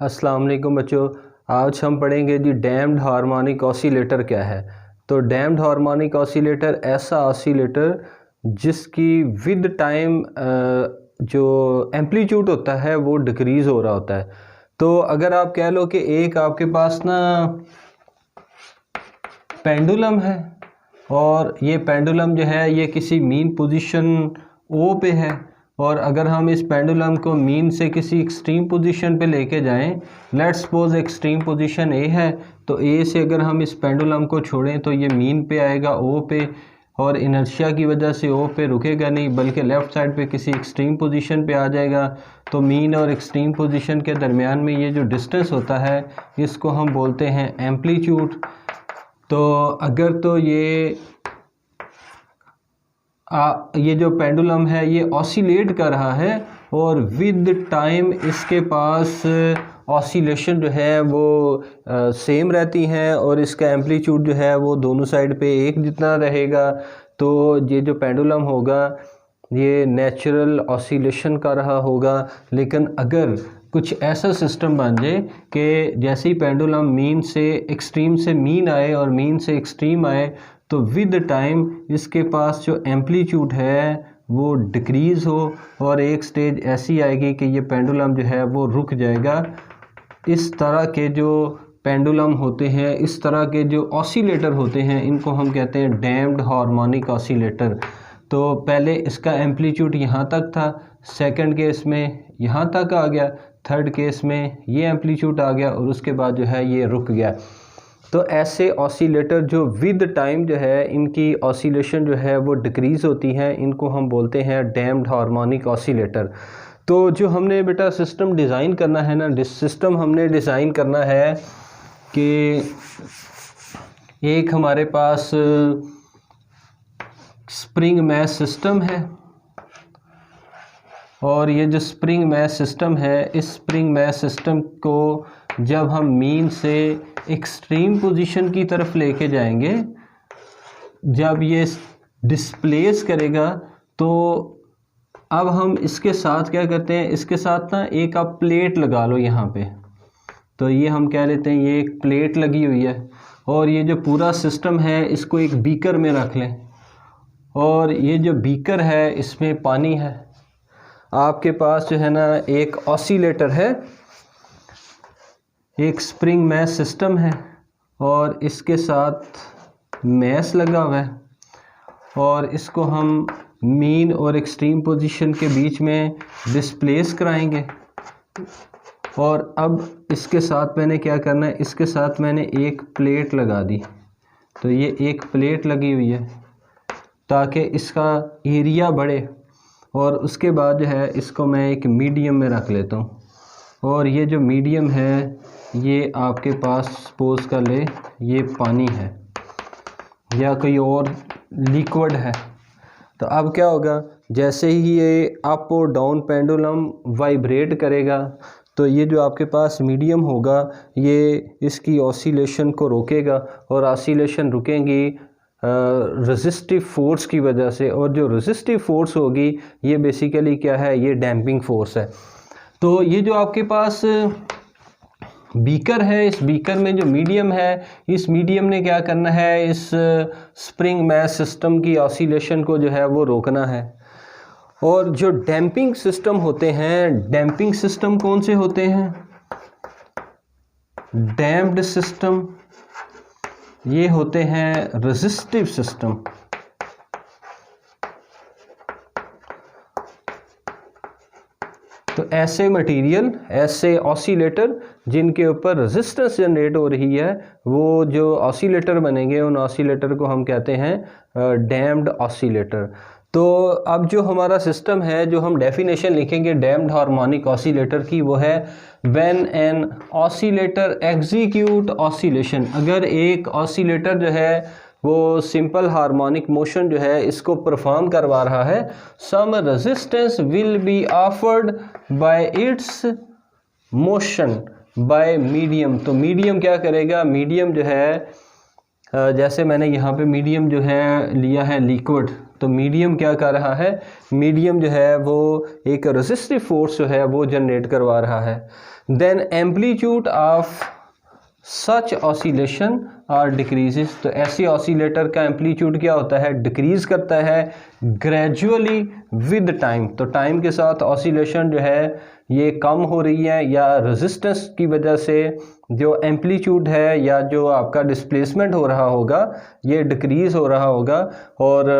अस्सलाम वालेकुम बच्चों। आज हम पढ़ेंगे जी डैम्ड हार्मोनिक ऑसिलेटर क्या है। तो डैम्ड हार्मोनिक ऑसिलेटर ऐसा ऑसिलेटर जिसकी विद टाइम जो एम्पलीट्यूड होता है वो डिक्रीज़ हो रहा होता है। तो अगर आप कह लो कि एक आपके पास ना पेंडुलम है और ये पेंडुलम जो है ये किसी मीन पोजीशन ओ पे है, और अगर हम इस पेंडुलम को मीन से किसी एक्सट्रीम पोजीशन पे लेके जाएं, let's suppose extreme position A है, तो ए से अगर हम इस पेंडुलम को छोड़ें तो ये मीन पे आएगा ओ पे, और इनर्शिया की वजह से ओ पे रुकेगा नहीं बल्कि लेफ़्ट साइड पे किसी एक्सट्रीम पोजीशन पे आ जाएगा। तो मीन और एक्सट्रीम पोजीशन के दरमियान में ये जो डिस्टेंस होता है इसको हम बोलते हैं एम्पलीट्यूड। तो अगर तो ये जो पेंडुलम है ये ऑसिलेट कर रहा है और विद टाइम इसके पास ऑसिलेशन जो है वो सेम रहती हैं और इसका एम्पलीट्यूड जो है वो दोनों साइड पे एक जितना रहेगा, तो ये जो पेंडुलम होगा ये नेचुरल ऑसिलेशन कर रहा होगा। लेकिन अगर कुछ ऐसा सिस्टम बन जाए कि जैसे ही पेंडुलम मीन से एक्सट्रीम से मीन आए और मीन से एक्सट्रीम आए, तो विद टाइम इसके पास जो एम्पलीट्यूड है वो डिक्रीज़ हो और एक स्टेज ऐसी आएगी कि ये पेंडुलम जो है वो रुक जाएगा। इस तरह के जो पेंडुलम होते हैं, इस तरह के जो ऑसिलेटर होते हैं, इनको हम कहते हैं डैम्ड हार्मोनिक ऑसिलेटर। तो पहले इसका एम्पलीट्यूड यहाँ तक था, सेकंड केस में यहाँ तक आ गया, थर्ड केस में ये एम्पलीट्यूड आ गया और उसके बाद जो है ये रुक गया। तो ऐसे ऑसिलेटर जो विद टाइम जो है इनकी ऑसिलेशन जो है वो डिक्रीज़ होती है, इनको हम बोलते हैं डैम्ड हार्मोनिक ऑसिलेटर। तो जो हमने बेटा सिस्टम डिज़ाइन करना है ना, सिस्टम हमने डिज़ाइन करना है कि एक हमारे पास स्प्रिंग मैस सिस्टम है, और ये जो स्प्रिंग मैस सिस्टम है इस स्प्रिंग मैस सिस्टम को जब हम मीन से एक्सट्रीम पोजीशन की तरफ लेके जाएंगे, जब ये डिस्प्लेस करेगा, तो अब हम इसके साथ क्या करते हैं, इसके साथ ना एक आप प्लेट लगा लो यहाँ पे। तो ये हम कह लेते हैं ये एक प्लेट लगी हुई है, और ये जो पूरा सिस्टम है इसको एक बीकर में रख लें, और ये जो बीकर है इसमें पानी है। आपके पास जो है ना एक ऑसिलेटर है, एक स्प्रिंग मैस सिस्टम है, और इसके साथ मैस लगा हुआ है, और इसको हम मीन और एक्सट्रीम पोजीशन के बीच में डिस्प्लेस कराएंगे। और अब इसके साथ मैंने क्या करना है, इसके साथ मैंने एक प्लेट लगा दी। तो ये एक प्लेट लगी हुई है ताकि इसका एरिया बढ़े, और उसके बाद जो है इसको मैं एक मीडियम में रख लेता हूँ, और ये जो मीडियम है ये आपके पास सपोज कर ले ये पानी है या कोई और लिक्विड है। तो अब क्या होगा, जैसे ही ये अप और डाउन पेंडुलम वाइब्रेट करेगा तो ये जो आपके पास मीडियम होगा ये इसकी ऑसिलेशन को रोकेगा, और ऑसिलेशन रुकेंगी रेजिस्टिव फोर्स की वजह से, और जो रेजिस्टिव फोर्स होगी ये बेसिकली क्या है, ये डैम्पिंग फोर्स है। तो ये जो आपके पास बीकर है, इस बीकर में जो मीडियम है, इस मीडियम ने क्या करना है, इस स्प्रिंग मैस सिस्टम की ऑसिलेशन को जो है वो रोकना है। और जो डैम्पिंग सिस्टम होते हैं, डैम्पिंग सिस्टम कौन से होते हैं, डैम्प्ड सिस्टम, ये होते हैं रेजिस्टिव सिस्टम। तो ऐसे मटेरियल, ऐसे ऑसिलेटर जिनके ऊपर रेजिस्टेंस जनरेट हो रही है, वो जो ऑसिलेटर बनेंगे उन ऑसिलेटर को हम कहते हैं डैम्प्ड ऑसिलेटर। तो अब जो हमारा सिस्टम है, जो हम डेफिनेशन लिखेंगे डैम्प्ड हार्मोनिक ऑसिलेटर की, वो है when an oscillator execute oscillation. अगर एक ऑसिलेटर जो है वो सिंपल हार्मोनिक मोशन जो है इसको परफॉर्म करवा रहा है, some resistance will be offered by its motion by medium. तो मीडियम क्या करेगा, मीडियम जो है जैसे मैंने यहाँ पे मीडियम जो है लिया है लिक्विड, तो मीडियम क्या कर रहा है, मीडियम जो है वो एक रेजिस्टिव फोर्स जो है वो जनरेट करवा रहा है। Then amplitude of such oscillation are decreases, तो ऐसी ऑसिलेटर का एम्पलीट्यूड क्या होता है, डिक्रीज करता है ग्रेजुअली विद टाइम। तो टाइम के साथ ऑसिलेशन जो है ये कम हो रही है, या रेजिस्टेंस की वजह से जो एम्पलीट्यूड है या जो आपका डिस्प्लेसमेंट हो रहा होगा ये डिक्रीज हो रहा होगा। और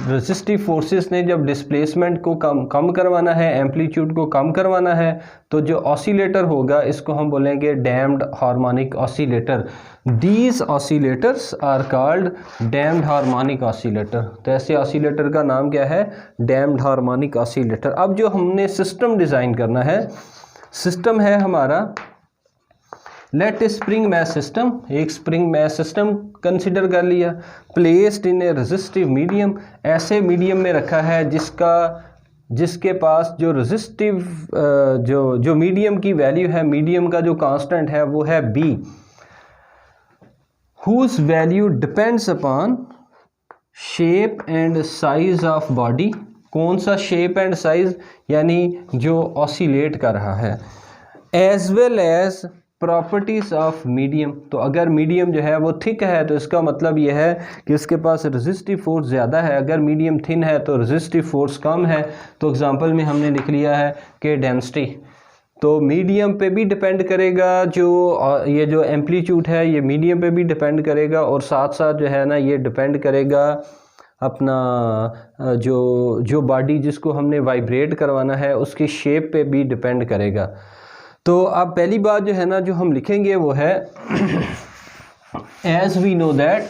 रेजिस्टिव फोर्सेस ने जब डिस्प्लेसमेंट को कम करवाना है, एम्पलीट्यूड को कम करवाना है, तो जो ऑसिलेटर होगा इसको हम बोलेंगे damped harmonic oscillator. These oscillators are called damped harmonic oscillator. तो ऐसे ऑसिलेटर का नाम क्या है, डैम्प्ड हार्मोनिक ऑसिलेटर। अब जो हमने सिस्टम डिज़ाइन करना है, सिस्टम है हमारा लेट स्प्रिंग मैस सिस्टम, एक स्प्रिंग मैस सिस्टम कंसिडर कर लिया, placed in A resistive medium, ऐसे मीडियम में रखा है जिसके पास जो रेजिस्टिव जो मीडियम की वैल्यू है, मीडियम का जो कांस्टेंट है वो है B, whose value depends upon shape and size of body। कौन सा शेप एंड साइज, यानी जो ऑसिलेट कर रहा है, as well as properties of medium. तो अगर मीडियम जो है वो थिक है तो इसका मतलब ये है कि इसके पास रेजिस्टिव फोर्स ज़्यादा है, अगर मीडियम थिन है तो रेजिस्टिव फोर्स कम है। तो एग्जांपल में हमने लिख लिया है कि डेंसिटी, तो मीडियम पे भी डिपेंड करेगा, जो ये जो एम्पलीट्यूड है ये मीडियम पे भी डिपेंड करेगा, और साथ साथ जो है ना ये डिपेंड करेगा अपना जो बॉडी जिसको हमने वाइब्रेट करवाना है उसकी शेप पे भी डिपेंड करेगा। तो अब पहली बात जो है ना जो हम लिखेंगे वो है as we know that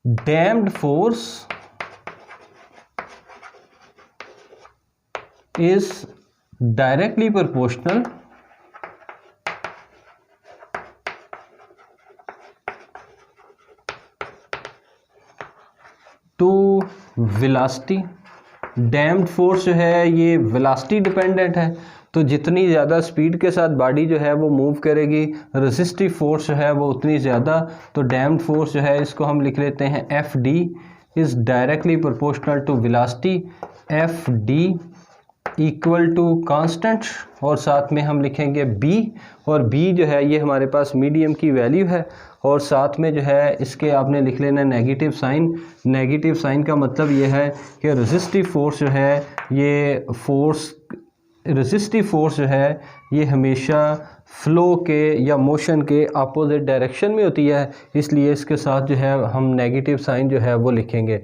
damped force is directly proportional to velocity। Damped force जो है ये वेलोसिटी डिपेंडेंट है, तो जितनी ज़्यादा स्पीड के साथ बॉडी जो है वो मूव करेगी, रेजिस्टिव फोर्स जो है वो उतनी ज़्यादा। तो डैम्प्ड फोर्स जो है इसको हम लिख लेते हैं F D is directly proportional to velocity, F D equal to constant, और साथ में हम लिखेंगे बी, और बी जो है ये हमारे पास मीडियम की वैल्यू है, और साथ में जो है इसके आपने लिख लेना नेगेटिव साइन। नेगेटिव साइन का मतलब ये है कि रेजिस्टिव फोर्स जो है ये रेजिस्टिव फोर्स जो है ये हमेशा फ्लो के या मोशन के अपोजिट डायरेक्शन में होती है, इसलिए इसके साथ जो है हम नेगेटिव साइन जो है वो लिखेंगे।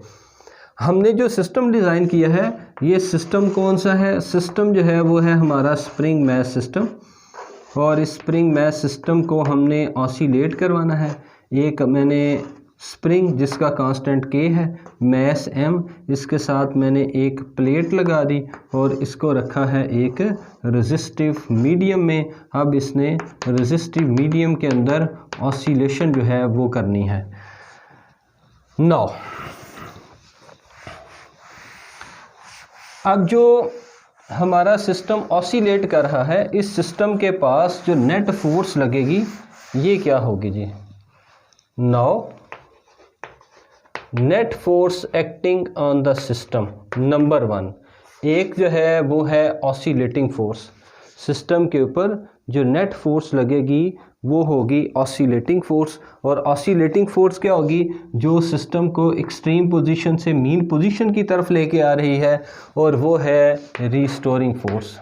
हमने जो सिस्टम डिज़ाइन किया है ये सिस्टम कौन सा है, सिस्टम जो है वो है हमारा स्प्रिंग मैस सिस्टम, और इस स्प्रिंग मैस सिस्टम को हमने ऑसिलेट करवाना है। एक मैंने स्प्रिंग जिसका कांस्टेंट K है, मैस M, इसके साथ मैंने एक प्लेट लगा दी और इसको रखा है एक रेजिस्टिव मीडियम में। अब इसने रेजिस्टिव मीडियम के अंदर ऑसिलेशन जो है वो करनी है। नाउ अब जो हमारा सिस्टम ऑसिलेट कर रहा है, इस सिस्टम के पास जो नेट फोर्स लगेगी ये क्या होगी जी। Now net force acting on the system, number 1 एक जो है वो है ऑसिलेटिंग फोर्स। सिस्टम के ऊपर जो नेट फोर्स लगेगी वो होगी ऑसिलेटिंग फोर्स, और ऑसिलेटिंग फोर्स क्या होगी, जो सिस्टम को एक्सट्रीम पोजीशन से मीन पोजीशन की तरफ लेके आ रही है, और वो है रीस्टोरिंग फोर्स।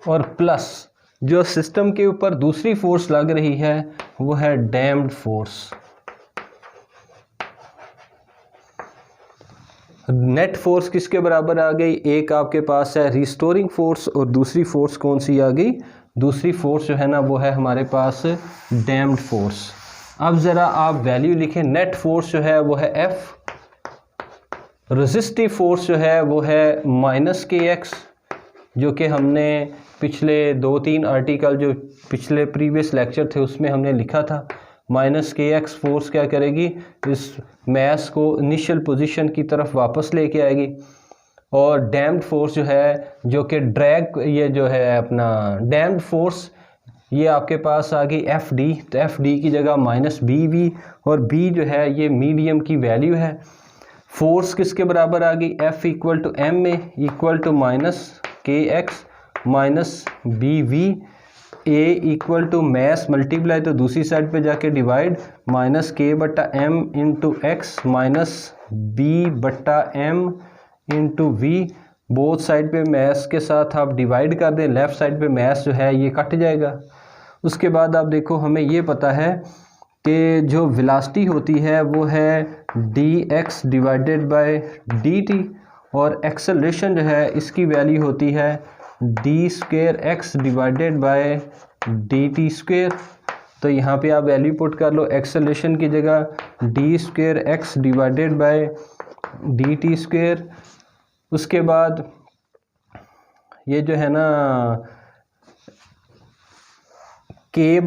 और प्लस जो सिस्टम के ऊपर दूसरी फोर्स लग रही है वो है डैम्प्ड फोर्स। नेट फोर्स किसके बराबर आ गई, एक आपके पास है रिस्टोरिंग फोर्स, और दूसरी फोर्स कौन सी आ गई, दूसरी फोर्स जो है ना वो है हमारे पास डैम्प्ड फोर्स। अब ज़रा आप वैल्यू लिखें, नेट फोर्स जो है वो है F, रेजिस्टिव फोर्स जो है वो है -kx, जो कि हमने पिछले 2-3 आर्टिकल जो पिछले प्रीवियस लेक्चर थे उसमें हमने लिखा था। माइनस के एक्स फोर्स क्या करेगी, इस मैस को इनिशियल पोजीशन की तरफ वापस लेके आएगी। और डैम्ड फोर्स जो है, जो कि ड्रैग, ये जो है अपना डैम्ड फोर्स, ये आपके पास आ गई एफ डी। तो एफ डी की जगह माइनस बी वी, और बी जो है ये मीडियम की वैल्यू है। फोर्स किसके बराबर आ गई, एफ इक्वल टू एम में equal to minus K X minus B V, A equal to mass multiply, तो दूसरी साइड पे जाके डिवाइड, माइनस के बटा M into X minus B बटा M into V. Both side पे मैस के साथ आप डिवाइड कर दें, लेफ़्ट साइड पे मैस जो है ये कट जाएगा। उसके बाद आप देखो, हमें ये पता है कि जो वेलोसिटी होती है वो है D x divided by D T, और एक्सेलरेशन जो है इसकी वैल्यू होती है D square x divided by D T square. तो यहाँ पे आप वैल्यू पुट कर लो, एक्सेलरेशन की जगह D square x divided by D T square. उसके बाद ये जो है ना के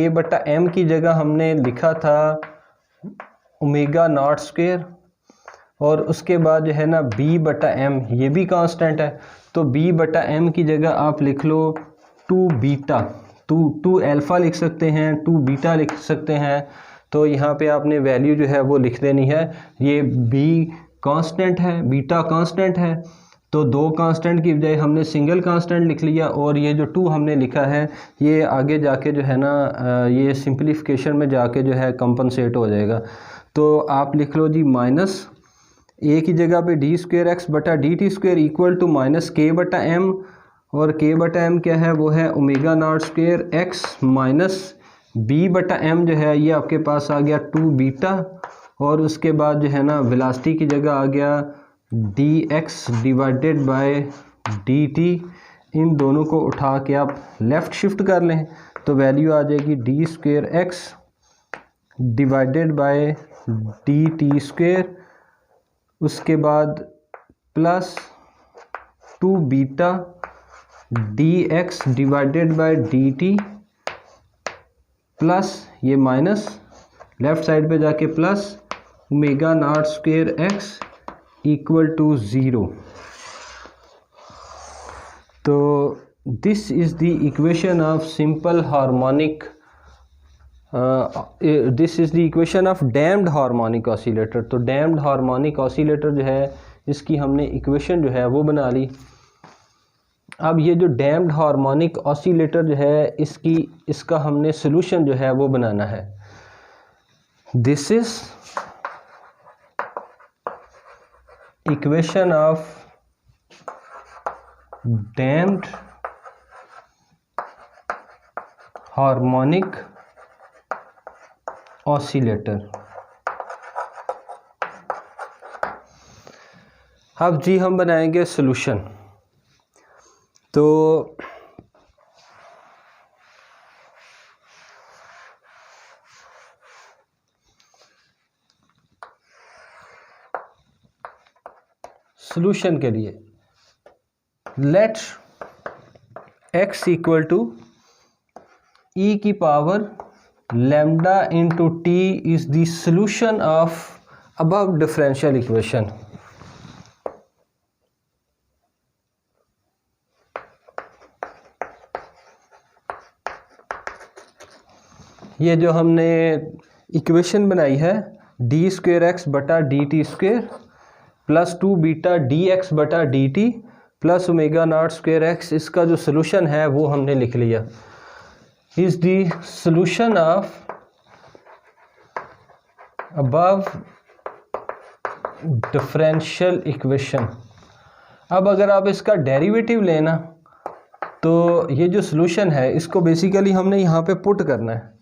बटा एम की जगह हमने लिखा था ओमेगा नॉट स्क्वेयर, और उसके बाद जो है ना बी बटा एम, ये भी कांस्टेंट है, तो बी बटा एम की जगह आप लिख लो टू बीटा, टू अल्फ़ा लिख सकते हैं, टू बीटा लिख सकते हैं। तो यहाँ पे आपने वैल्यू जो है वो लिख देनी है। ये बी कांस्टेंट है, बीटा कांस्टेंट है, तो दो कांस्टेंट की बजाय हमने सिंगल कांस्टेंट लिख लिया, और ये जो टू हमने लिखा है ये आगे जाके जो है ना ये सिंप्लीफिकेशन में जाके जो है कंपनसेट हो जाएगा। तो आप लिख लो जी माइनस ए की जगह पे डी स्क्वेयर एक्स बटा D T square equal to minus के बटा एम, और के बटा एम क्या है, वो है omega naught square x minus B बटा एम जो है ये आपके पास आ गया टू बीटा, और उसके बाद जो है ना वेलोसिटी की जगह आ गया D x divided by D T. इन दोनों को उठा के आप लेफ़्ट शिफ्ट कर लें, तो वैल्यू आ जाएगी d square x divided by D T square, उसके बाद plus two beta D x divided by D T, plus ये माइनस लेफ़्ट साइड पे जाके plus omega naught square x equal to 0। तो this is the equation of simple harmonic, this is the equation of damped harmonic oscillator. तो damped harmonic oscillator जो है इसकी हमने equation जो है वो बना ली। अब ये जो डैम्ड हार्मोनिक ऑसिलेटर जो है इसका हमने सोल्यूशन जो है वो बनाना है। This is equation of damped harmonic oscillator. अब जी हम बनाएंगे सोल्यूशन। तो सोल्यूशन के लिए let x equal to e की power lambda into T is the solution of above differential equation. ये जो हमने इक्वेशन बनाई है डी स्क्वेयर एक्स बटा D T square plus two beta D X बटा D T plus omega naught square X, इसका जो सोल्यूशन है वो हमने लिख लिया। Is the solution of above differential equation. अब अगर आप इसका डेरिवेटिव लेना तो ये जो सोल्यूशन है इसको बेसिकली हमने यहाँ पे पुट करना है।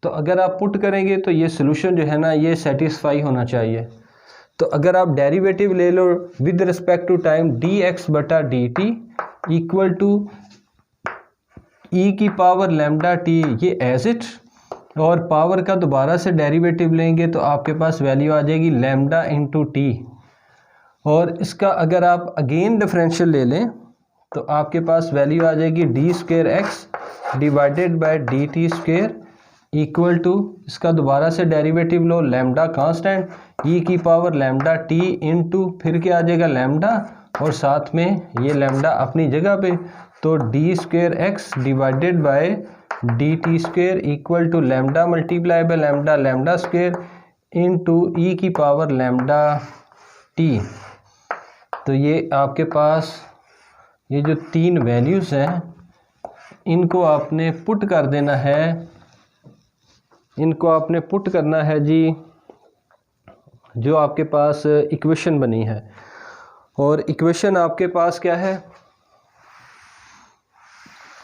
तो अगर आप पुट करेंगे तो ये सोल्यूशन जो है ना ये सेटिस्फाई होना चाहिए। तो अगर आप डेरिवेटिव ले लो with respect to time D X बटा डी टी इक्वल टू ई की पावर लैम्डा टी, ये एज इट, और पावर का दोबारा से डेरिवेटिव लेंगे तो आपके पास वैल्यू आ जाएगी लैम्डा इंटू टी। और इसका अगर आप अगेन डिफरेंशियल ले लें तो आपके पास वैल्यू आ जाएगी d square x divided by D T square equal to, इसका दोबारा से डेरिवेटिव लो, लैम्डा कांस्टेंट ई की पावर लैम्डा टी इनटू फिर क्या आ जाएगा लैम्डा, और साथ में ये लैम्डा अपनी जगह पे, तो D square x divided by D T square equal to lambda multiply by lambda lambda square into E की पावर लैम्डा टी। तो ये आपके पास ये जो तीन वैल्यूज़ हैं इनको आपने पुट कर देना है, इनको आपने पुट करना है जी, जो आपके पास इक्वेशन बनी है। और इक्वेशन आपके पास क्या है,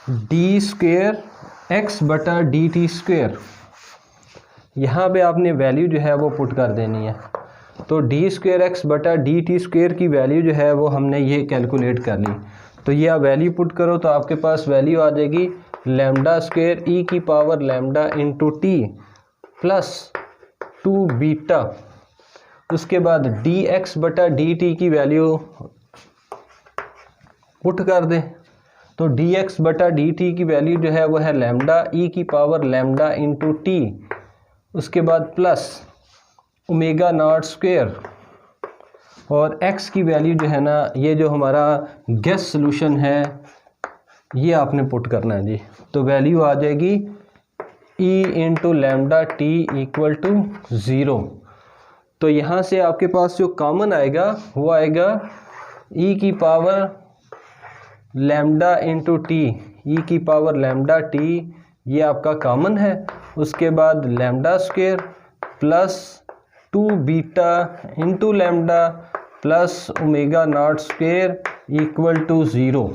डी स्क्वेयर एक्स बटा डी टी स्क्वेयर, यहाँ पे आपने वैल्यू जो है वो पुट कर देनी है। तो डी स्क्वेयर एक्स बटा डी टी स्क्वेयर की वैल्यू जो है वो हमने ये कैलकुलेट कर ली। तो ये आप वैल्यू पुट करो तो आपके पास वैल्यू आ जाएगी लैम्डा स्क्वेयर ई की power lambda into T plus 2 beta, उसके बाद डी एक्स बटा डी टी की वैल्यू पुट कर दें, तो डी एक्स बटा डी टी की वैल्यू जो है वो है लैम्डा ई की पावर लैम्डा इंटू टी, उसके बाद प्लस ओमेगा नॉट स्क्वेयर, और x की वैल्यू जो है ना, ये जो हमारा गैस सॉल्यूशन है ये आपने पुट करना है जी। तो वैल्यू आ जाएगी e into lambda t equal to 0। तो यहाँ से आपके पास जो कॉमन आएगा वो आएगा e की पावर लैम्डा इंटू टी, ई की पावर लैम्डा टी, ये आपका कॉमन है। उसके बाद lambda square plus 2 beta into lambda plus omega naught square equal to 0।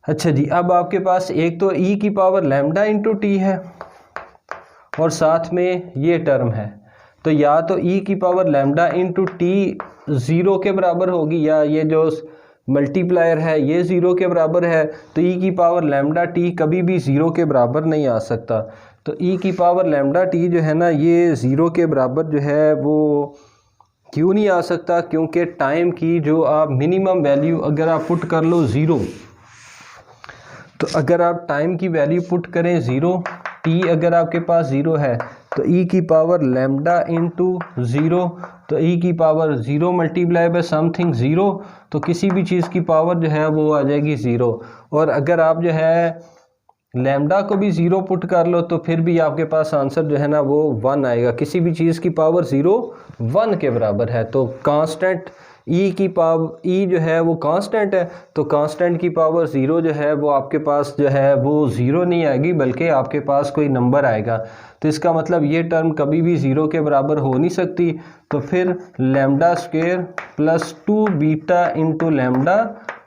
अच्छा जी, अब आपके पास एक तो ई की पावर लैम्डा इंटू टी है और साथ में ये टर्म है, तो या तो ई की पावर लैम्डा इंटू टी 0 के बराबर होगी, या ये जो मल्टीप्लायर है ये 0 के बराबर है। तो ई की पावर लैम्डा टी कभी भी 0 के बराबर नहीं आ सकता। तो ई की पावर लैम्डा टी जो है ना, ये 0 के बराबर जो है वो क्यों नहीं आ सकता, क्योंकि टाइम की जो आप मिनिमम वैल्यू अगर आप पुट कर लो 0, तो अगर आप टाइम की वैल्यू पुट करें 0, टी अगर आपके पास 0 है तो ई की पावर लैम्डा इंटू 0, तो ई की पावर 0 मल्टीप्लाई बाय समथिंग 0, तो किसी भी चीज़ की पावर जो है वो आ जाएगी 0। और अगर आप जो है लैम्डा को भी 0 पुट कर लो तो फिर भी आपके पास आंसर जो है ना वो 1 आएगा। किसी भी चीज़ की पावर 0 1 के बराबर है। तो कांस्टेंट ई की पावर, ई जो है वो कांस्टेंट है, तो कांस्टेंट की पावर 0 जो है वो आपके पास जो है वो 0 नहीं आएगी, बल्कि आपके पास कोई नंबर आएगा। तो इसका मतलब ये टर्म कभी भी 0 के बराबर हो नहीं सकती। तो फिर lambda square plus 2 beta into lambda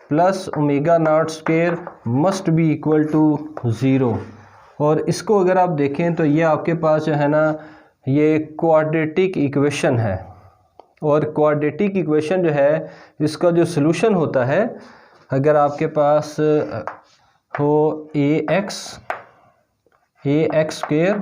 plus omega naught square must be equal to 0। और इसको अगर आप देखें तो ये आपके पास जो है ना ये क्वाड्रेटिक इक्वेशन है, और क्वाड्रेटिक इक्वेशन जो है इसका जो सलूशन होता है, अगर आपके पास हो A X square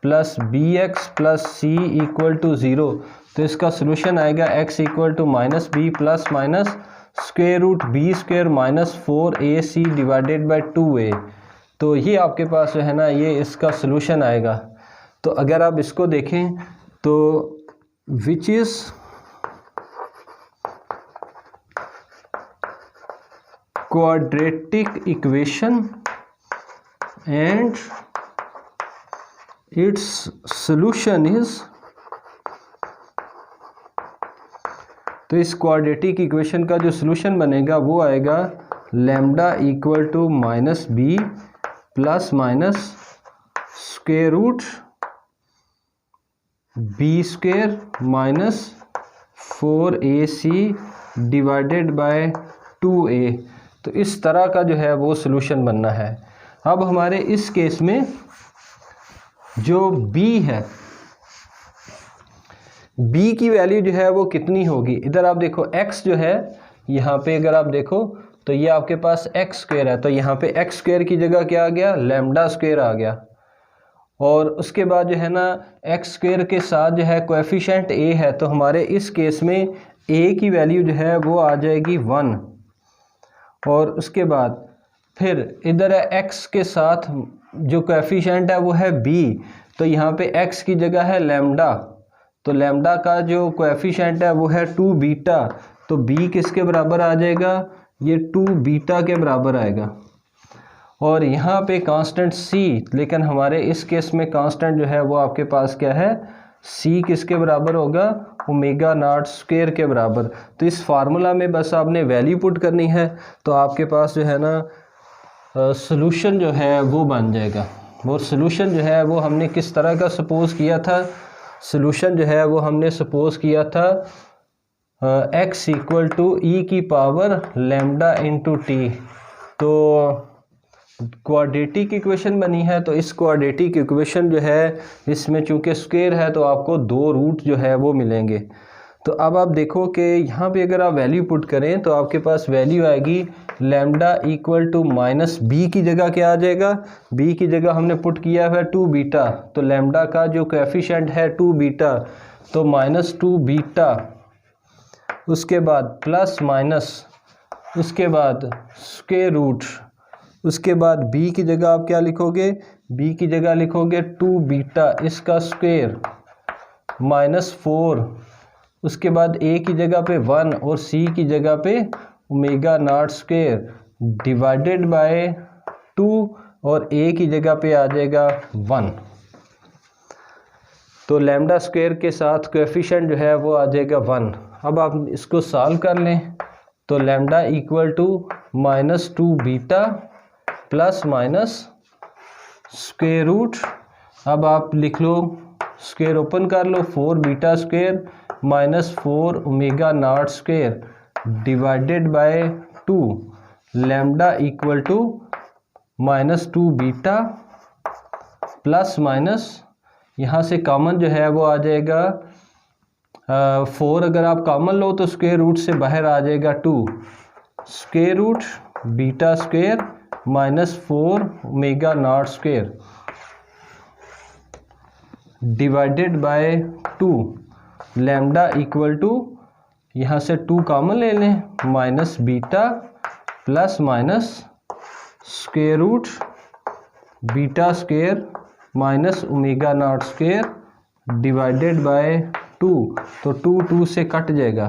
plus B X plus C equal to 0, तो इसका सलूशन आएगा x equal to minus B plus minus square root B square minus 4ac divided by 2a। तो ये आपके पास जो है ना ये इसका सलूशन आएगा। तो अगर आप इसको देखें तो which is quadratic equation and its solution is, तो इस क्वाड्रेटिक इक्वेशन का जो सलूशन बनेगा वो आएगा lambda equal to minus B plus minus square root B square minus 4ac divided by 2a। तो इस तरह का जो है वो सलूशन बनना है। अब हमारे इस केस में जो b है, b की वैल्यू जो है वो कितनी होगी, इधर आप देखो x जो है यहाँ पे अगर आप देखो तो ये आपके पास x स्क्वेयर है, तो यहाँ पे x स्क्वेयर की जगह क्या आ गया, लैम्डा स्क्वेयर आ गया। और उसके बाद जो है ना x स्क्वेयर के साथ जो है कोएफिशिएंट a है, तो हमारे इस केस में a की वैल्यू जो है वो आ जाएगी 1। और उसके बाद फिर इधर है x के साथ जो कोएफिशिएंट है वो है b, तो यहाँ पे x की जगह है लैम्डा, तो लैम्डा का जो कोएफिशिएंट है वो है 2 बीटा, तो b किसके बराबर आ जाएगा, ये 2 बीटा के बराबर आएगा। और यहाँ पे कांस्टेंट c, लेकिन हमारे इस केस में कांस्टेंट जो है वो आपके पास क्या है, c किसके बराबर होगा, ओमेगा नॉट स्क्वायर के बराबर। तो इस फार्मूला में बस आपने वैल्यू पुट करनी है, तो आपके पास जो है ना सॉल्यूशन जो है वो बन जाएगा। और सॉल्यूशन जो है वो हमने किस तरह का सपोज़ किया था, सॉल्यूशन जो है वो हमने सपोज़ किया था x इक्वल टू ई की पावर लैम्डा इंटू टी। तो क्वाड्रेटिक इक्वेशन बनी है, तो इस क्वाड्रेटिक इक्वेशन जो है इसमें चूंकि स्क्वायर है तो आपको 2 रूट जो है वो मिलेंगे। तो अब आप देखो कि यहाँ पे अगर आप वैल्यू पुट करें तो आपके पास वैल्यू आएगी lambda equal to minus b की जगह क्या आ जाएगा, बी की जगह हमने पुट किया है 2 बीटा, तो लैम्डा का जो कोएफिशिएंट है 2 बीटा, तो -2 बीटा, उसके बाद प्लस माइनस, उसके बाद स्क्वायर रूट, उसके बाद b की जगह आप क्या लिखोगे, b की जगह लिखोगे 2 बीटा इसका स्क्वायर -4, उसके बाद a की जगह पे 1 और c की जगह पे omega naught square divided by 2 और a की जगह पे आ जाएगा 1। तो लैम्डा स्क्वायर के साथ कोएफिशिएंट जो है वो आ जाएगा 1। अब आप इसको सॉल्व कर लें, तो lambda equal to -2 beta plus minus square root, अब आप लिख लो स्क्वायर ओपन कर लो, 4 beta square -4 omega naught square divided by 2, lambda equal to -2 beta plus minus, यहाँ से कॉमन जो है वो आ जाएगा 4, अगर आप कॉमन लो तो स्क्वायर रूट से बाहर आ जाएगा 2, square root beta square -4 omega naught square divided by 2, lambda equal to, यहाँ से 2 कॉमन ले लें, minus beta plus minus square root beta square minus omega naught square divided by 2, तो 2 से कट जाएगा।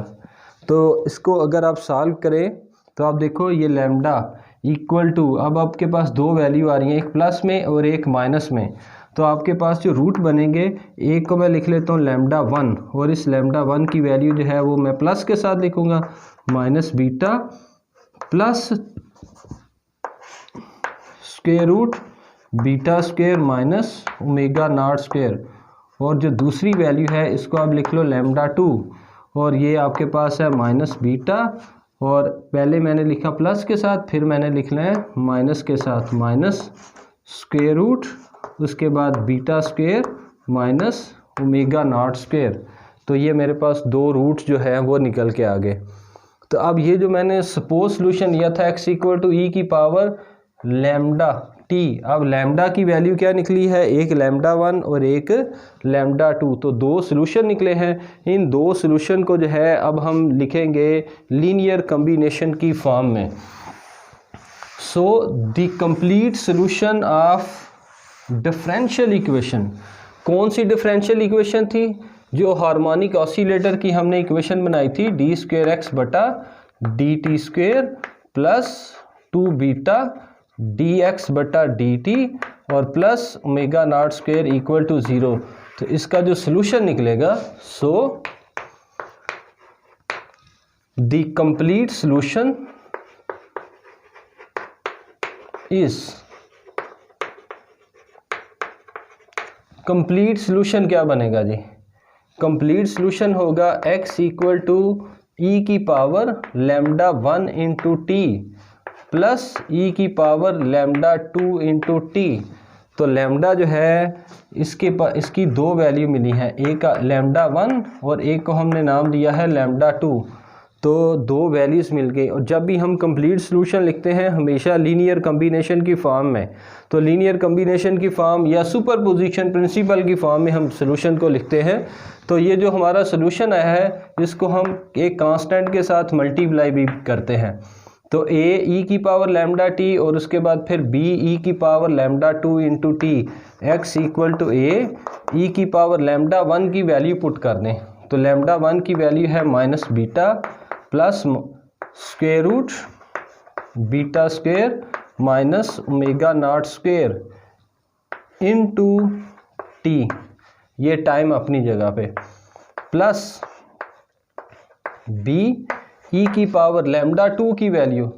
तो इसको अगर आप सॉल्व करें तो आप देखो ये लैम्डा इक्वल टू, अब आपके पास 2 वैल्यू आ रही हैं, एक प्लस में और एक माइनस में, तो आपके पास जो रूट बनेंगे, एक को मैं लिख लेता हूँ लैम्डा 1 और इस लैम्डा 1 की वैल्यू जो है वो मैं प्लस के साथ लिखूँगा, minus beta plus square root beta square minus omega naught square, और जो दूसरी वैल्यू है इसको आप लिख लो लैम्डा 2, और ये आपके पास है माइनस बीटा, और पहले मैंने लिखा प्लस के साथ, फिर मैंने लिखना है माइनस के साथ, माइनस स्क्वायर रूट, उसके बाद beta square minus omega naught square. तो ये मेरे पास 2 रूट जो है वो निकल के आ गए। तो अब ये जो मैंने सपोज सॉल्यूशन लिया था x इक्वल टू ई की पावर लैम्डा टी, अब लैम्डा की वैल्यू क्या निकली है, एक लैम्डा 1 और एक लैम्डा 2, तो 2 सॉल्यूशन निकले हैं। इन 2 सॉल्यूशन को जो है अब हम लिखेंगे लीनियर कॉम्बिनेशन की फॉर्म में। सो the complete solution of differential equation, कौन सी डिफरेंशियल इक्वेशन थी, जो हार्मोनिक ऑसिलेटर की हमने इक्वेशन बनाई थी, डी स्क्वायर एक्स बटा D T square plus 2 beta D X बटा डी टी और plus omega naught square equal to 0। तो इसका जो सॉल्यूशन निकलेगा, so the complete solution is, complete solution क्या बनेगा जी, कंप्लीट सॉल्यूशन होगा x इक्वल टू ई की power lambda 1 into T plus E की पावर लैम्डा 2 इंटू टी। तो लैम्डा जो है इसकी 2 वैल्यू मिली हैं, एक लैम्डा 1 और एक को हमने नाम दिया है लैम्डा 2, तो 2 वैल्यूज़ मिल गई। और जब भी हम कंप्लीट सॉल्यूशन लिखते हैं हमेशा लीनियर कॉम्बिनेशन की फॉर्म में, तो लीनियर कॉम्बिनेशन की फॉर्म या सुपरपोजिशन प्रिंसिपल की फॉर्म में हम सॉल्यूशन को लिखते हैं। तो ये जो हमारा सॉल्यूशन आया है इसको हम एक कांस्टेंट के साथ मल्टीप्लाई भी करते हैं। तो a e की पावर लैम्डा t और उसके बाद फिर b e की power lambda 2 into t, x equal to a e की पावर लैम्डा 1 की वैल्यू पुट कर दें। तो लैम्डा 1 की वैल्यू है minus beta plus square root beta square minus omega naught square into t, ये टाइम अपनी जगह पे, प्लस बी ई की पावर लैम्डा 2 की वैल्यू,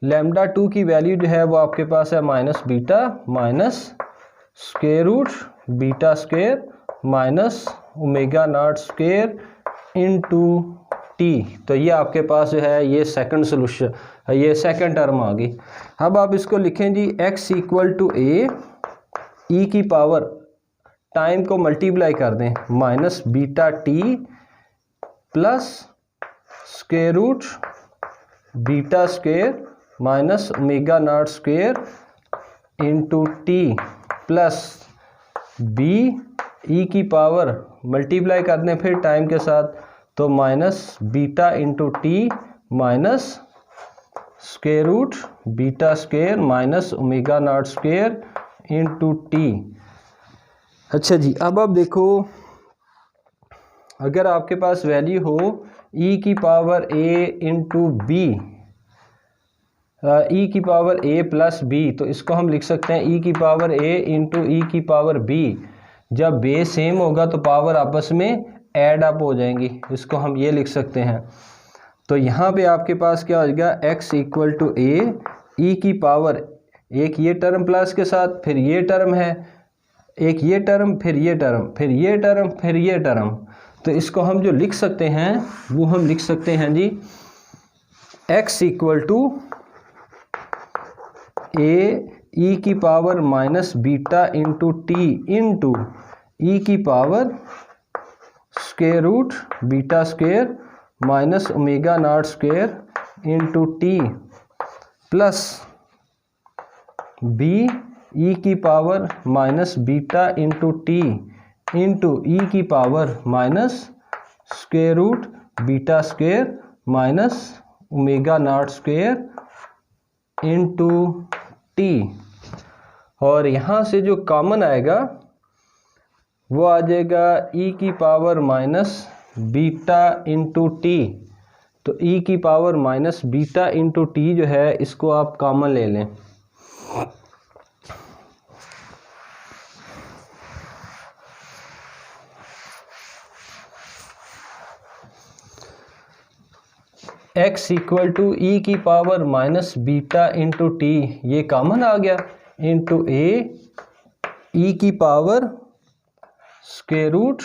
लैम्डा 2 की वैल्यू जो है वो आपके पास है minus beta minus square root beta square minus omega naught square into t. तो ये आपके पास जो है ये सेकंड सोल्यूशन, ये सेकंड टर्म आ गई। अब आप इसको लिखें जी x इक्वल टू ए ई की पावर, टाइम को मल्टीप्लाई कर दें, minus beta t plus square root beta square minus omega naught square into T plus B E की पावर मल्टीप्लाई कर दें फिर टाइम के साथ, तो minus beta into T minus square root beta square minus omega naught square into t. अच्छा जी, अब आप देखो अगर आपके पास वैल्यू हो e की पावर a इंटू बी, ई की पावर a प्लस बी, तो इसको हम लिख सकते हैं e की पावर a इंटू ई की पावर b। जब बेस सेम होगा तो पावर आपस में ऐड अप हो जाएंगी, इसको हम ये लिख सकते हैं। तो यहाँ पे आपके पास क्या हो जाएगा, x equal to a E की पावर, एक ये टर्म प्लस के साथ फिर ये टर्म है, एक ये टर्म फिर ये टर्म फिर ये टर्म फिर ये टर्म, तो इसको हम जो लिख सकते हैं वो हम लिख सकते हैं जी x equal to a E की power minus beta into T into E की power square root beta square minus omega naught square into T plus B E की power minus beta into T into E की power minus square root beta square minus omega naught square into T. और यहाँ से जो common आएगा वो आ जाएगा ई की power minus beta into T. तो ई की power minus beta into T जो है इसको आप कॉमन ले लें। x इक्वल टू ई की power minus beta into T, ये कॉमन आ गया, इंटू ए ई की power square root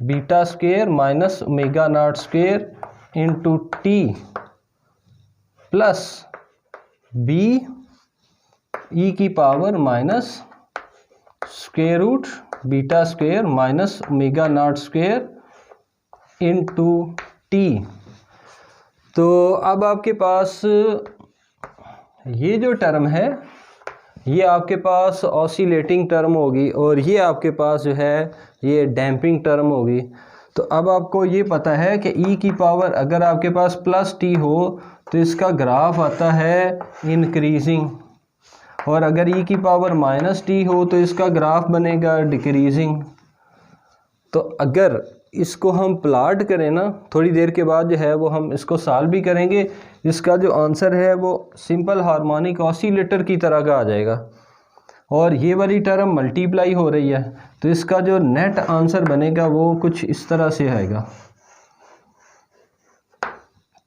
beta square minus omega naught square into T plus B E की power minus square root beta square minus omega naught square into T. तो अब आपके पास ये जो टर्म है ये आपके पास ऑसिलेटिंग टर्म होगी और ये आपके पास जो है ये डैम्पिंग टर्म होगी। तो अब आपको ये पता है कि ई की पावर अगर आपके पास प्लस टी हो तो इसका ग्राफ आता है इंक्रीजिंग, और अगर ई की पावर माइनस टी हो तो इसका ग्राफ बनेगा डिक्रीजिंग। तो अगर इसको हम प्लाट करें ना, थोड़ी देर के बाद जो है वो हम इसको सॉल्व भी करेंगे, इसका जो आंसर है वो सिंपल हार्मोनिक ऑसिलेटर की तरह का आ जाएगा और ये वाली टर्म मल्टीप्लाई हो रही है, तो इसका जो नेट आंसर बनेगा वो कुछ इस तरह से आएगा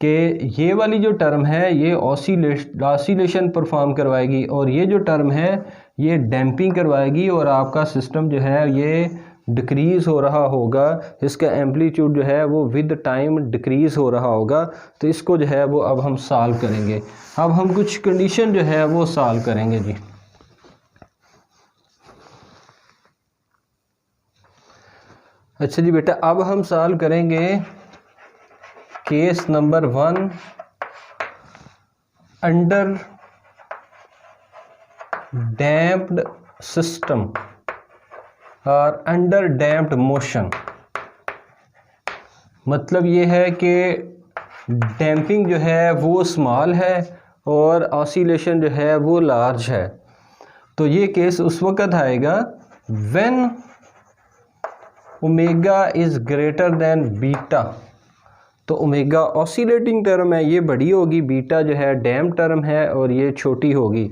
कि ये वाली जो टर्म है ये ऑसिलेशन परफॉर्म करवाएगी और ये जो टर्म है ये डैम्पिंग करवाएगी और आपका सिस्टम जो है ये डिक्रीज़ हो रहा होगा, इसका एम्पलीट्यूड जो है वो विद टाइम डिक्रीज़ हो रहा होगा। तो इसको जो है वो अब हम सॉल्व करेंगे। अब हम कुछ कंडीशन जो है वो सॉल्व करेंगे जी। अच्छा जी बेटा, अब हम सॉल्व करेंगे case number 1 under damped system और अंडर डैम्प्ड मोशन। मतलब ये है कि डैम्पिंग जो है वो स्मॉल है और ऑसिलेशन जो है वो लार्ज है। तो ये केस उस वक़्त आएगा when omega is greater than beta. तो ओमेगा ऑसिलेटिंग टर्म है, ये बड़ी होगी, बीटा जो है डैम्प टर्म है और ये छोटी होगी।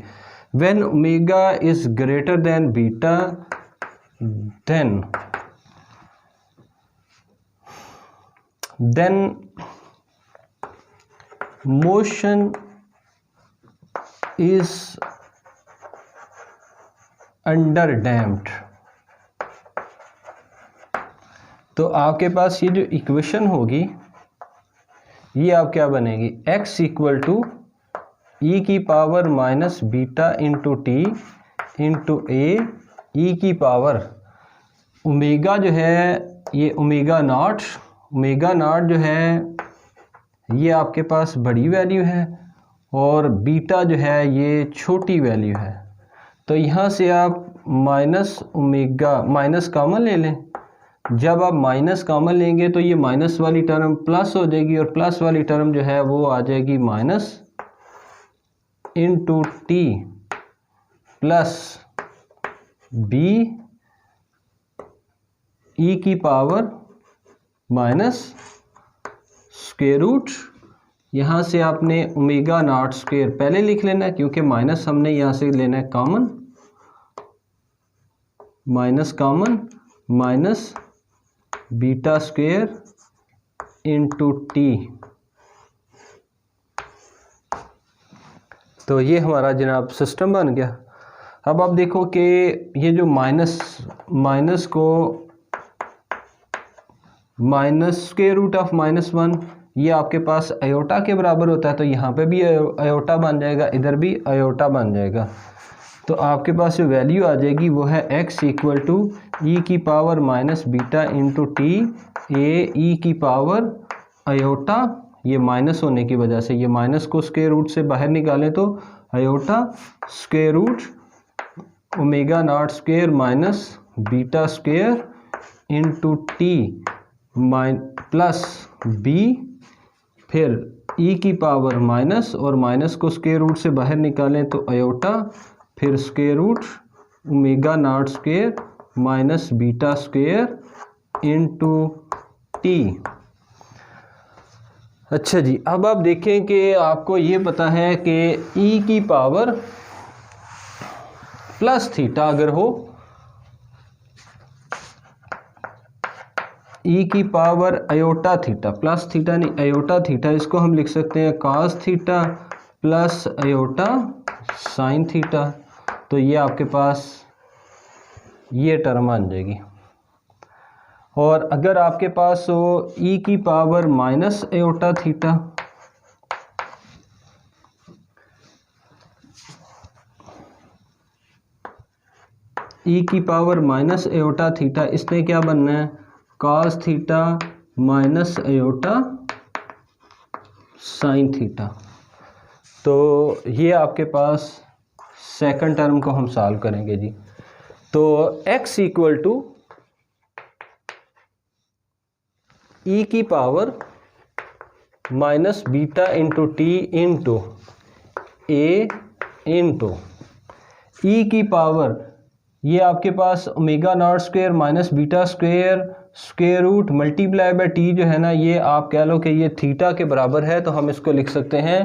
When omega is greater than beta then motion is under damped। तो आपके पास ये जो इक्वेशन होगी ये आप क्या बनेगी, x इक्वल टू ई की power minus beta into T into A ई की पावर ओमेगा जो है ये ओमेगा नॉट जो है ये आपके पास बड़ी वैल्यू है और बीटा जो है ये छोटी वैल्यू है। तो यहाँ से आप माइनस ओमेगा माइनस कॉमन ले लें। जब आप माइनस कॉमन लेंगे तो ये माइनस वाली टर्म प्लस हो जाएगी और प्लस वाली टर्म जो है वो आ जाएगी minus into T plus B E की पावर माइनस स्क्वायर रूट, यहाँ से आपने ओमेगा नॉट स्क्वायर पहले लिख लेना है क्योंकि माइनस हमने यहाँ से लेना है common, minus common minus beta square into T. तो ये हमारा जनाब सिस्टम बन गया। अब आप देखो कि ये जो माइनस को माइनस स्क्वायर रूट ऑफ -1 ये आपके पास आयोटा के बराबर होता है, तो यहाँ पे भी आयोटा बन जाएगा, इधर भी आयोटा बन जाएगा। तो आपके पास जो वैल्यू आ जाएगी वो है x इक्वल टू ई की power minus beta into T A ई की पावर आयोटा, ये माइनस होने की वजह से ये माइनस को स्क्वायर रूट से बाहर निकालें तो iota square root omega naught square minus beta square into T plus b, फिर ई की पावर माइनस और माइनस को स्क्वायर रूट से बाहर निकालें तो आयोटा, फिर square root omega naught square minus beta square into t. अच्छा जी, अब आप देखें कि आपको ये पता है कि ई की पावर प्लस थीटा अगर हो, ई की power iota theta, plus theta नहीं आयोटा थीटा, इसको हम लिख सकते हैं cos theta plus iota sine theta. तो ये आपके पास ये टर्म बन जाएगी। और अगर आपके पास हो ई की पावर माइनस आयोटा थीटा, ई की पावर माइनस आयोटा थीटा, इसने क्या बनना है cos theta minus iota sine theta. तो ये आपके पास सेकंड टर्म को हम सॉल्व करेंगे जी। तो x इक्वल टू ई की power minus beta into T into A into E की पावर, ये आपके पास omega naught square minus beta square square root multiply by T जो है ना, ये आप कह लो कि ये थीटा के बराबर है, तो हम इसको लिख सकते हैं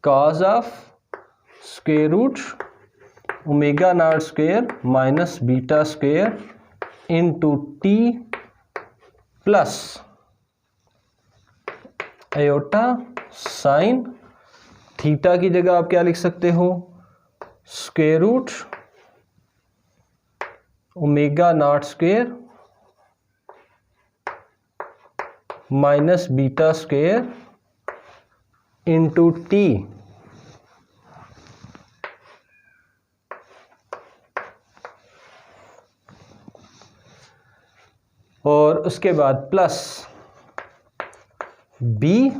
cos of square root omega naught square minus beta square into T plus iota sine theta की जगह आप क्या लिख सकते हो square root omega naught square minus beta square into T और उसके बाद प्लस बी।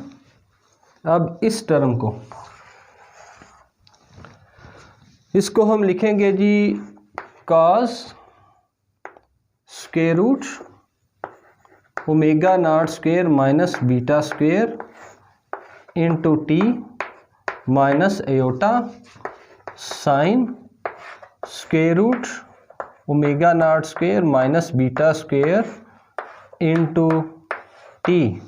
अब इस टर्म को इसको हम लिखेंगे जी cos square root omega naught square minus beta square into T minus iota sine square root omega naught square minus beta square into T.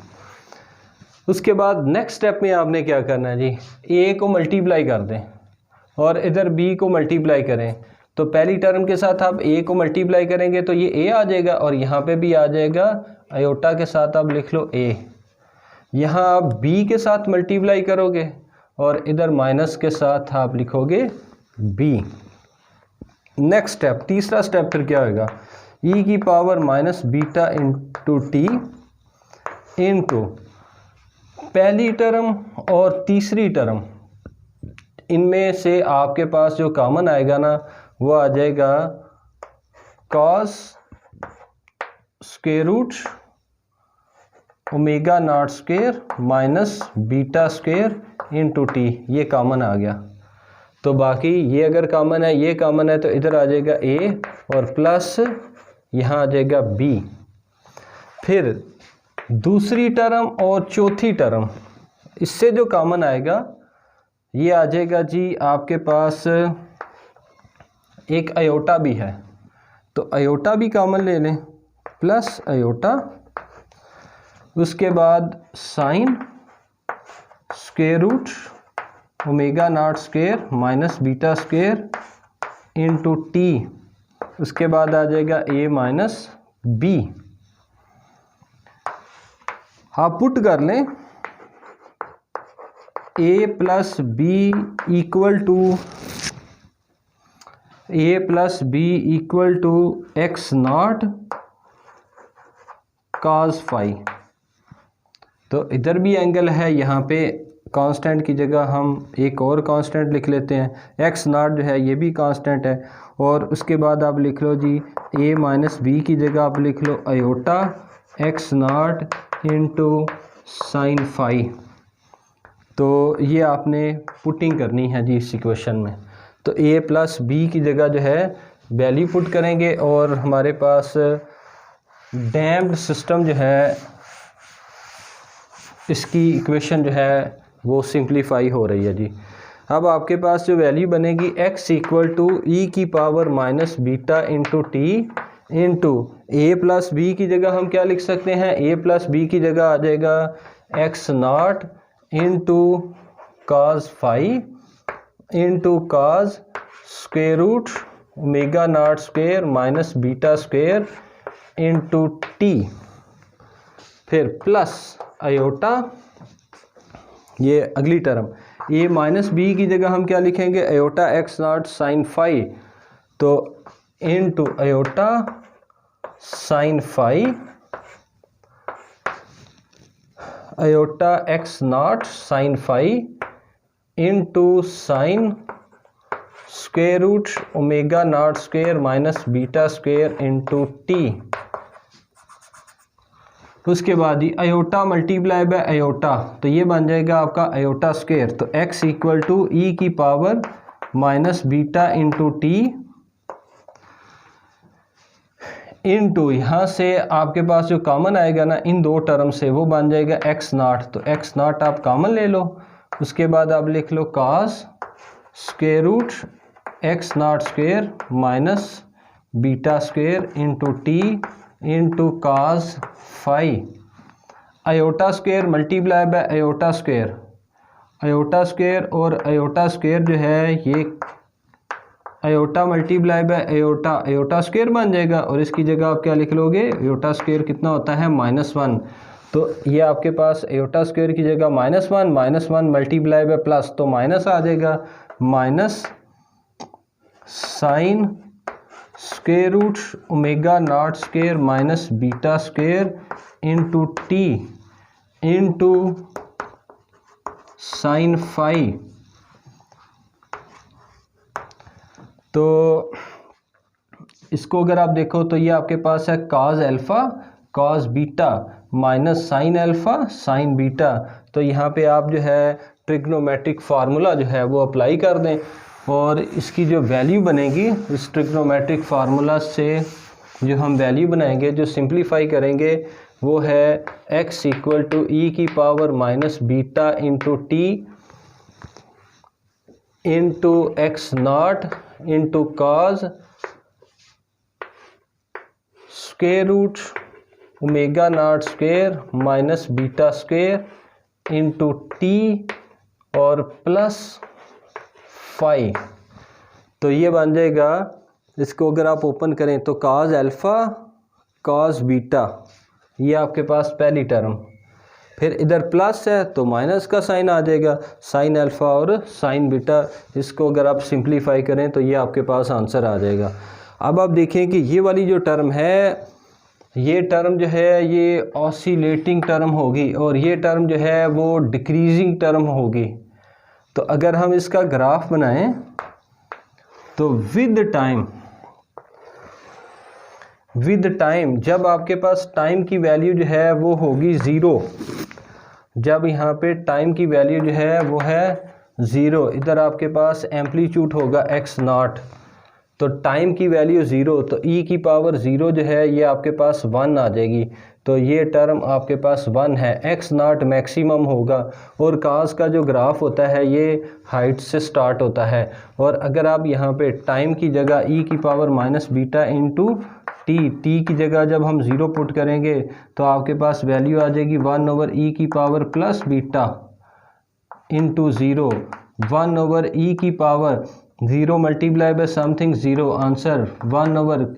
उसके बाद नेक्स्ट स्टेप में आपने क्या करना है जी, ए को मल्टीप्लाई कर दें और इधर बी को मल्टीप्लाई करें। तो पहली टर्म के साथ आप ए को मल्टीप्लाई करेंगे तो ये ए आ जाएगा और यहाँ पे भी आ जाएगा, आयोटा के साथ आप लिख लो ए। यहाँ आप बी के साथ मल्टीप्लाई करोगे और इधर माइनस के साथ आप लिखोगे बी। नेक्स्ट स्टेप, तीसरा स्टेप फिर क्या होगा, ई की power minus beta into T into पहली टर्म और तीसरी टर्म, इनमें से आपके पास जो कॉमन आएगा ना वो आ जाएगा cos square root omega naught square minus beta square into T, ये कॉमन आ गया। तो बाकी ये अगर कॉमन है, ये कॉमन है, तो इधर आ जाएगा ए और प्लस यहाँ आ जाएगा बी। फिर दूसरी टर्म और चौथी टर्म, इससे जो कॉमन आएगा ये आ जाएगा जी आपके पास एक आयोटा भी है, तो आयोटा भी कॉमन ले लें, प्लस आयोटा, उसके बाद sine square root omega naught square minus beta square into T, उसके बाद आ जाएगा ए माइनस बी। आप पुट कर लें A plus B equal to X naught cos phi. तो इधर भी एंगल है, यहाँ पे कांस्टेंट की जगह हम एक और कांस्टेंट लिख लेते हैं, एक्स नॉट जो है ये भी कांस्टेंट है। और उसके बाद आप लिख लो जी ए माइनस बी की जगह आप लिख लो iota X naught into sine phi. तो ये आपने पुटिंग करनी है जी इस इक्वेशन में। तो ए प्लस बी की जगह जो है वैल्यू पुट करेंगे और हमारे पास डैम्प्ड सिस्टम जो है इसकी इक्वेशन जो है वो सिंप्लीफाई हो रही है जी। अब आपके पास जो वैल्यू बनेगी x इक्वल टू ई की power minus beta into T into A plus B की जगह हम क्या लिख सकते हैं, ए प्लस बी की जगह आ जाएगा x naught into cos phi into cos square root omega naught square minus beta square into t, फिर प्लस आयोटा, ये अगली टर्म ए माइनस बी की जगह हम क्या लिखेंगे, iota X naught sine phi, तो into iota sine phi iota X naught sine phi into sine square root omega naught square minus beta square into T. उसके बाद ही आयोटा मल्टीप्लाई बाय आयोटा, तो ये बन जाएगा आपका आयोटा स्क्वायर। तो x इक्वल टू ई की power minus beta into T into यहाँ से आपके पास जो कॉमन आएगा ना इन दो टर्म से वो बन जाएगा एक्स नॉट। तो एक्स नॉट आप कॉमन ले लो, उसके बाद आप लिख लो cos square root X naught square minus beta square into T into cos phi iota square multiply by iota square, iota square और आयोटा स्क्वायर जो है ये iota multiply by iota, iota square बन जाएगा और इसकी जगह आप क्या लिख लोगे, आयोटा स्क्वायर कितना होता है -1। तो ये आपके पास आयोटा स्क्वायर की जगह -1 मल्टीप्लाई बाय प्लस, तो माइनस आ जाएगा, minus sine square root omega naught square minus beta square into T into sine phi. तो इसको अगर आप देखो तो ये आपके पास है cos alpha cos beta minus sine alpha sine beta. तो यहाँ पे आप जो है ट्रिग्नोमेट्रिक फार्मूला जो है वो अप्लाई कर दें और इसकी जो वैल्यू बनेगी इस ट्रिग्नोमेट्रिक फार्मूला से जो हम वैल्यू बनाएंगे, जो सिंप्लीफाई करेंगे वो है x इक्वल टू ई की power minus beta into T into x naught into cos square root omega naught square minus beta square into T और प्लस फाई। तो ये बन जाएगा, इसको अगर आप ओपन करें तो काज अल्फ़ा काज बीटा, ये आपके पास पहली टर्म। फिर इधर प्लस है तो माइनस का साइन आ जाएगा, साइन अल्फ़ा और साइन बीटा। इसको अगर आप सिंप्लीफाई करें तो ये आपके पास आंसर आ जाएगा। अब आप देखें कि ये वाली जो टर्म है, ये टर्म जो है ये ऑसिलेटिंग टर्म होगी और ये टर्म जो है वो डिक्रीजिंग टर्म होगी। तो अगर हम इसका ग्राफ बनाएं तो विद टाइम जब आपके पास टाइम की वैल्यू जो है वो होगी ज़ीरो, जब यहाँ पे टाइम की वैल्यू जो है वो है ज़ीरो, इधर आपके पास एम्पलीट्यूड होगा एक्स नॉट, तो टाइम की वैल्यू ज़ीरो, तो ई की पावर ज़ीरो जो है ये आपके पास वन आ जाएगी। तो ये टर्म आपके पास वन है, एक्स नॉट मैक्सिमम होगा। और काज का जो ग्राफ होता है ये हाइट से स्टार्ट होता है। और अगर आप यहाँ पे टाइम की जगह ई की power minus beta into T की जगह जब हम ज़ीरो पुट करेंगे तो आपके पास वैल्यू आ जाएगी वन ओवर ई की power plus beta into zero, one over E की power zero multiply by something zero, answer one over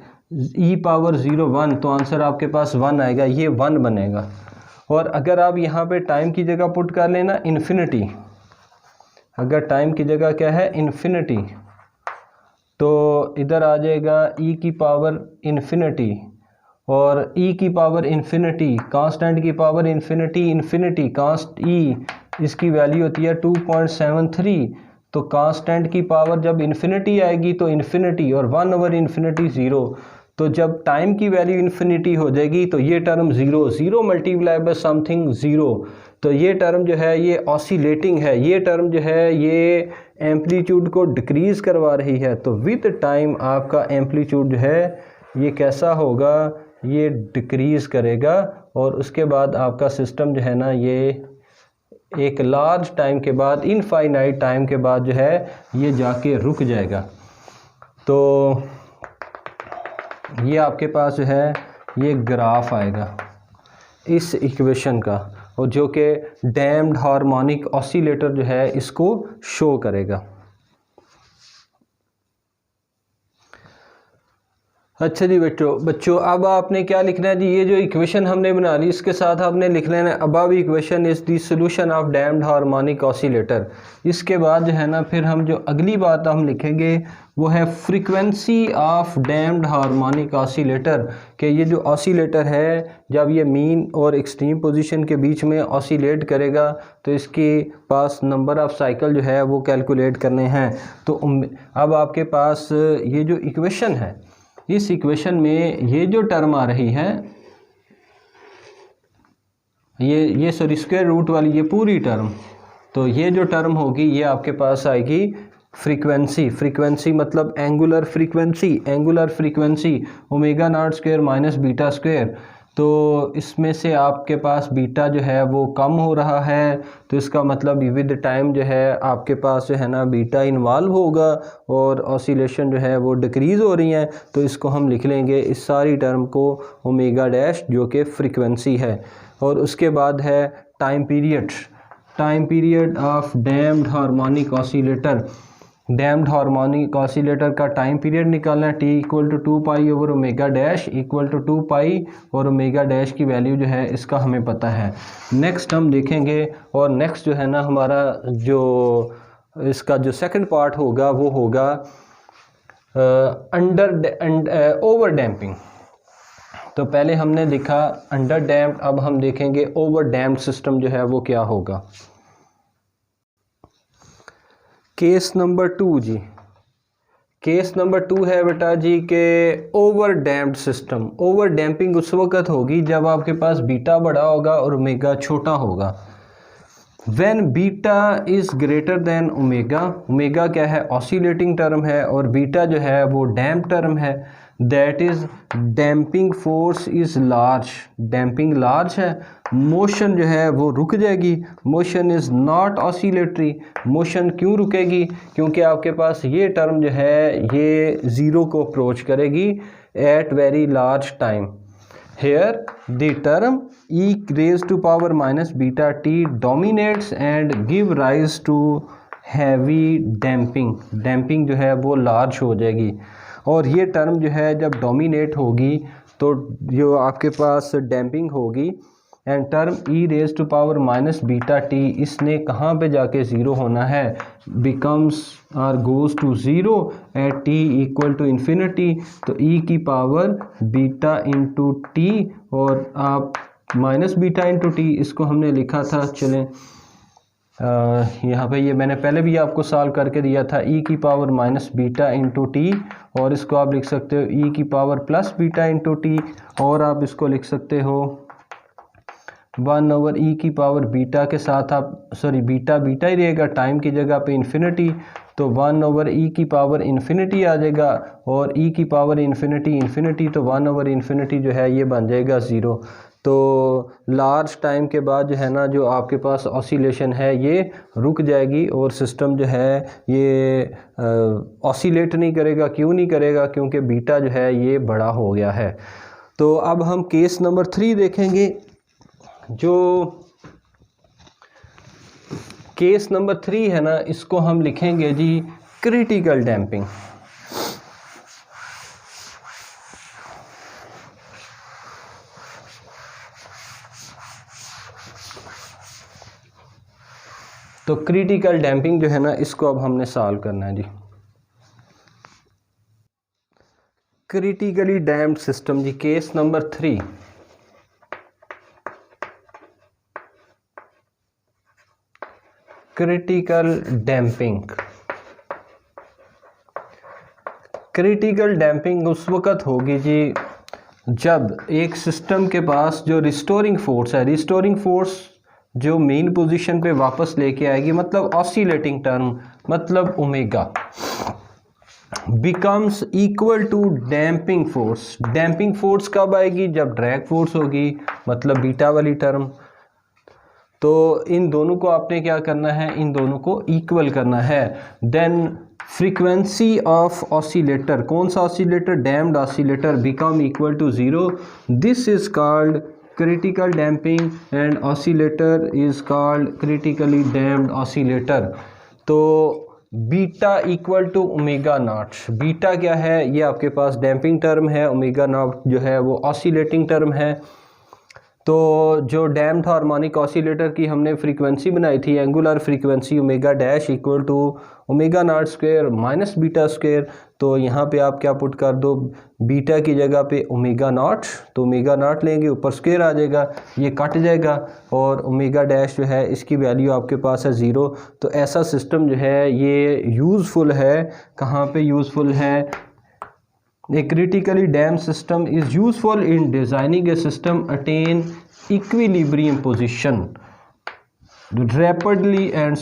E power zero one, तो आंसर आपके पास वन आएगा, ये वन बनेगा। और अगर आप यहाँ पे टाइम की जगह पुट कर लेना इन्फिनिटी, अगर टाइम की जगह क्या है इन्फिनिटी, तो इधर आ जाएगा ई की पावर इन्फिनिटी, और ई की पावर इन्फिनिटी कांस्टेंट की पावर इन्फिनिटी कांस्ट ई, इसकी वैल्यू होती है 2.73, तो कांस्टेंट की पावर जब इन्फिनिटी आएगी तो इन्फिनिटी, और वन ओवर इन्फिनिटी ज़ीरो। तो जब टाइम की वैल्यू इन्फिनिटी हो जाएगी तो ये term zero multiply by something zero, तो ये टर्म जो है ये ऑसिलेटिंग है, ये टर्म जो है ये एम्पलीट्यूड को डिक्रीज़ करवा रही है। तो विद टाइम आपका एम्पलीट्यूड जो है ये कैसा होगा, ये डिक्रीज़ करेगा, और उसके बाद आपका सिस्टम जो है ना ये एक लार्ज टाइम के बाद, इनफाइनाइट टाइम के बाद जो है ये जाके रुक जाएगा। तो ये आपके पास जो है ये ग्राफ आएगा इस इक्वेशन का, और जो कि डैम्ड हार्मोनिक ऑसिलेटर जो है इसको शो करेगा। अच्छा जी बच्चों अब आपने क्या लिखना है जी, ये जो इक्वेशन हमने बना ली इसके साथ आपने लिख लेना है above equation is the solution of damped harmonic oscillator. इसके बाद जो है ना फिर हम जो अगली बात हम लिखेंगे वो है frequency of damped harmonic oscillator, कि ये जो ऑसिलेटर है जब ये मीन और एक्सट्रीम पोजीशन के बीच में ऑसिलेट करेगा तो इसके पास नंबर ऑफ़ साइकिल जो है वो कैलकुलेट करने हैं। तो अब आपके पास ये जो इक्वेशन है, इस इक्वेशन में ये जो टर्म आ रही है ये सॉरी स्क्वायर रूट वाली ये पूरी टर्म, तो ये जो टर्म होगी ये आपके पास आएगी फ्रीक्वेंसी मतलब angular frequency omega naught square minus beta square. तो इसमें से आपके पास बीटा जो है वो कम हो रहा है, तो इसका मतलब विद टाइम जो है आपके पास जो है ना बीटा इन्वॉल्व होगा और ऑसिलेशन जो है वो डिक्रीज़ हो रही हैं। तो इसको हम लिख लेंगे इस सारी टर्म को ओमेगा डैश जो कि फ्रीक्वेंसी है। और उसके बाद है time period of damped harmonic oscillator. Damped harmonic oscillator का टाइम पीरियड निकालना है, t equal to 2 pi over omega dash equal to 2 pi, और ओमेगा डैश की वैल्यू जो है इसका हमें पता है। नेक्स्ट हम देखेंगे, और नेक्स्ट जो है ना हमारा जो इसका जो सेकंड पार्ट होगा वो होगा ओवर डैम्पिंग। तो पहले हमने देखा अंडर डैम्प्ड, अब हम देखेंगे ओवर डैम्प्ड सिस्टम जो है वो क्या होगा। केस नंबर 2 जी, केस नंबर 2 है बेटा जी के over damped system. Over damping उस वक्त होगी जब आपके पास बीटा बड़ा होगा और ओमेगा छोटा होगा। When beta is greater than omega, omega क्या है ऑसिलेटिंग टर्म है और बीटा जो है वो डैम्प टर्म है। That is damping force is large, damping large है, मोशन जो है वो रुक जाएगी। Motion is not oscillatory, motion क्यों रुकेगी? क्योंकि आपके पास ये टर्म जो है ये ज़ीरो को अप्रोच करेगी at very large time. Here the term e raised to power minus beta t dominates and give rise to heavy damping, damping जो है वो लार्ज हो जाएगी। और ये टर्म जो है जब डोमिनेट होगी तो जो आपके पास डैम्पिंग होगी and term e raise to power minus beta t, इसने कहाँ पे जाके ज़ीरो होना है? बिकम्स और goes to zero at t equal to infinity. तो e की पावर बीटा इंटू टी और आप माइनस बीटा इंटू टी, इसको हमने लिखा था, चलें यहाँ पे ये मैंने पहले भी आपको सॉल्व करके दिया था, e की power minus beta into T, और इसको आप लिख सकते हो e की power plus beta into T, और आप इसको लिख सकते हो 1 ओवर e की पावर बीटा के साथ आप बीटा बीटा ही रहेगा, टाइम की जगह पे इन्फिनिटी, तो 1 ओवर e की पावर इन्फिनिटी आ जाएगा, और e की पावर इन्फिनिटी इन्फिनिटी, तो 1 ओवर इन्फिनिटी जो है ये बन जाएगा ज़ीरो। तो लार्ज टाइम के बाद जो है ना, जो आपके पास ऑसिलेशन है ये रुक जाएगी और सिस्टम जो है ये ऑसिलेट नहीं करेगा। क्यों नहीं करेगा? क्योंकि बीटा जो है ये बड़ा हो गया है। तो अब हम केस नंबर 3 देखेंगे। जो केस नंबर 3 है ना, इसको हम लिखेंगे जी क्रिटिकल डैम्पिंग। तो क्रिटिकल डैम्पिंग जो है ना, इसको अब हमने सॉल्व करना है जी। क्रिटिकली डैम्प्ड सिस्टम जी, case number 3। Critical damping. Critical damping उस वक़्त होगी जी जब एक सिस्टम के पास जो रिस्टोरिंग फोर्स है, रिस्टोरिंग फोर्स जो मेन पोजीशन पे वापस लेके आएगी, मतलब ऑसिलेटिंग टर्म, मतलब omega, becomes equal to damping force. Damping force कब आएगी? जब ड्रैग फोर्स होगी, मतलब बीटा वाली टर्म। तो इन दोनों को आपने क्या करना है? इन दोनों को इक्वल करना है। देन फ्रीक्वेंसी ऑफ ऑसिलेटर, कौन सा oscillator? Damped oscillator, become equal to zero. This is called critical damping and oscillator is called critically damped oscillator। तो beta equal to omega naught. Beta क्या है? ये आपके पास डैम्पिंग टर्म है, omega naught जो है वो ऑसिलेटिंग टर्म है। तो जो डैम्प्ड हार्मोनिक ऑसिलेटर की हमने फ्रीक्वेंसी बनाई थी, angular frequency omega dash equal to omega naught square minus beta square. तो यहाँ पे आप क्या पुट कर दो? बीटा की जगह पे ओमेगा नॉट, तो ओमेगा नॉट लेंगे, ऊपर स्क्वायर आ जाएगा, ये कट जाएगा, और ओमेगा डैश जो है इसकी वैल्यू आपके पास है ज़ीरो। तो ऐसा सिस्टम जो है ये यूज़फुल है। कहाँ पे यूज़फुल है? A critically damped system is useful in designing a system attain equilibrium position rapidly and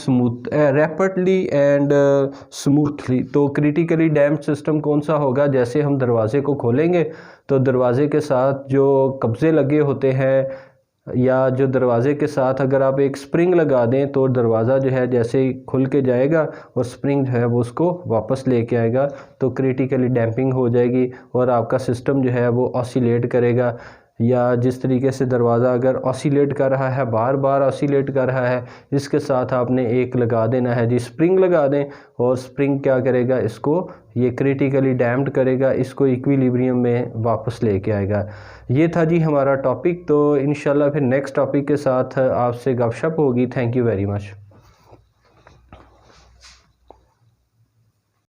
smoothly। तो critically damped system कौन सा होगा? जैसे हम दरवाजे को खोलेंगे तो दरवाजे के साथ जो कब्जे लगे होते हैं, या जो दरवाजे के साथ अगर आप एक स्प्रिंग लगा दें तो दरवाज़ा जो है जैसे ही खुल के जाएगा और स्प्रिंग जो है वो उसको वापस लेके आएगा, तो क्रिटिकली डैम्पिंग हो जाएगी और आपका सिस्टम जो है वो ऑसिलेट करेगा। या जिस तरीके से दरवाज़ा अगर ऑसिलेट कर रहा है, बार बार ऑसिलेट कर रहा है, इसके साथ आपने एक लगा देना है जी, स्प्रिंग लगा दें, और स्प्रिंग क्या करेगा? इसको ये क्रिटिकली डैम्प्ड करेगा, इसको इक्विलिब्रियम में वापस लेके आएगा। ये था जी हमारा टॉपिक। तो इंशाल्लाह फिर नेक्स्ट टॉपिक के साथ आपसे गपशप होगी। Thank you very much.